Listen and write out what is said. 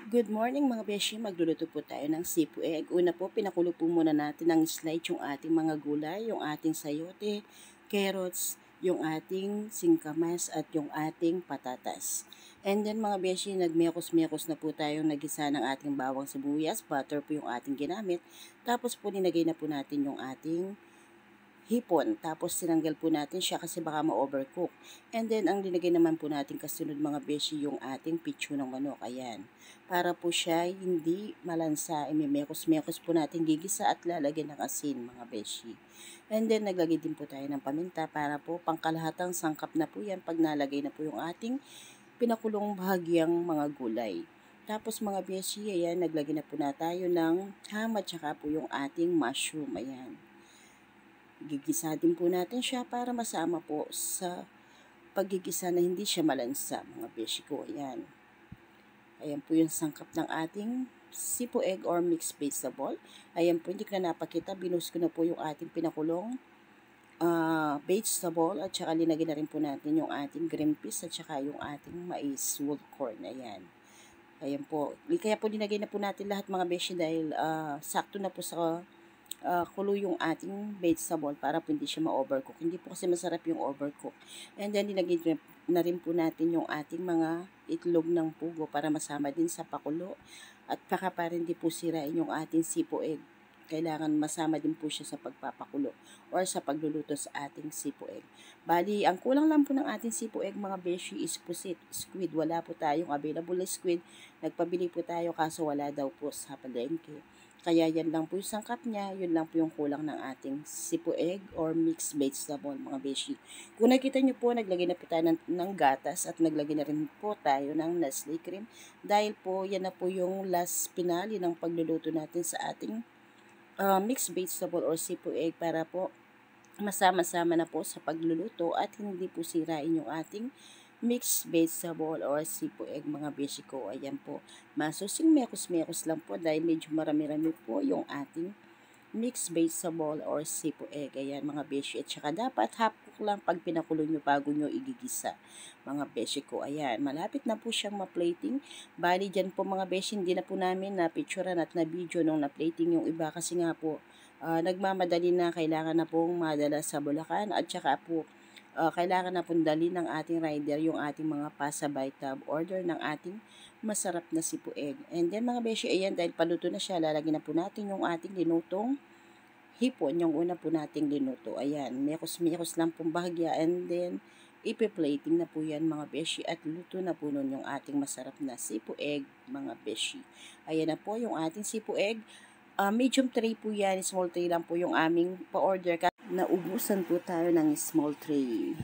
Good morning mga beshi, magluluto po tayo ng sipu egg. Una po, pinakulo po muna natin ng slide yung ating mga gulay, yung ating sayote, carrots, yung ating singkamas at yung ating patatas. And then mga beshi, nagmekos-mekos na po tayo nagisa ng ating bawang sibuyas, butter po yung ating ginamit. Tapos po nilagay na po natin yung ating hipon. Tapos tinanggal po natin siya kasi baka ma-overcook. And then ang linagay naman po natin kasunod mga beshi yung ating pitso ng manok. Ayan. Para po siya hindi malansa, imimekos-mekos po natin gigisa at lalagyan ng asin mga beshi. And then naglagay din po tayo ng paminta para po pangkalahatang sangkap na po yan pag nalagay na po yung ating pinakulong bahagyang mga gulay. Tapos mga beshi, ayan, naglagay na po na tayo ng ham at saka po yung ating mushroom. Ayan. Gigisa din po natin siya para masama po sa paggigisa na hindi siya malansa mga beshi ko. Ayan. Ayan po yung sangkap ng ating sipu egg or mixed vegetable. Ayan po, hindi ko na napakita. Binus ko na po yung ating pinakulong vegetable at saka linagay na rin po natin yung ating green peas at saka yung ating mais wool corn. Ayan. Ayan po. Kaya po linagay na po natin lahat mga beshi dahil sakto na po sa kulo yung ating vegetable para po hindi siya ma-overcook. Hindi po kasi masarap yung overcook. And then, nilagay na rin po natin yung ating mga itlog ng pugo para masama din sa pakulo. At para hindi po sirain yung ating sipu egg. Kailangan masama din po siya sa pagpapakulo or sa pagluluto sa ating sipu egg. Bali, ang kulang lang po ng ating sipu egg mga beshi is pusit, squid. Wala po tayong available na squid. Nagpabili po tayo kaso wala daw po sa palengke. Kaya yan lang po yung sangkap niya, yun lang po yung kulang ng ating sipu egg or mixed vegetable mga beshi. Kung nakita nyo po, naglagay na po tayo ng gatas at naglagay na rin po tayo ng Nestle cream. Dahil po, yan na po yung last pinali ng pagluluto natin sa ating mixed vegetable or sipu egg para po masama-sama na po sa pagluluto at hindi po sirain yung ating mixed vegetable or sipu egg mga beshi ko. Ayan po. Masusing mekos-mekos lang po dahil medyo marami-rami po yung ating mixed vegetable or sipu egg. Ayan mga beshi. At saka dapat half cook lang pag pinakulo nyo bago nyo igigisa. Mga beshi ko. Ayan. Malapit na po siyang ma-plating. Bali dyan po mga beshi. Hindi na po namin na-picturean at na-video nung na-plating yung iba kasi nga po nagmamadali na kailangan na pong madala sa Bulacan at saka po kailangan na pong dali ng ating rider yung ating mga pasabay tab order ng ating masarap na sipu egg. And then mga beshi, ayan, dahil paluto na siya, lalagyan na po natin yung ating linutong hipon, yung una po nating linuto. Ayan, mekos-mekos lang pong bahagya and then ipe-plating na po yan mga beshi at luto na po nun yung ating masarap na sipu egg mga beshi. Ayan na po yung ating sipu egg. Medium tray po yan, small tray lang po yung aming pa-order. Naubusan po tayo ng small tray.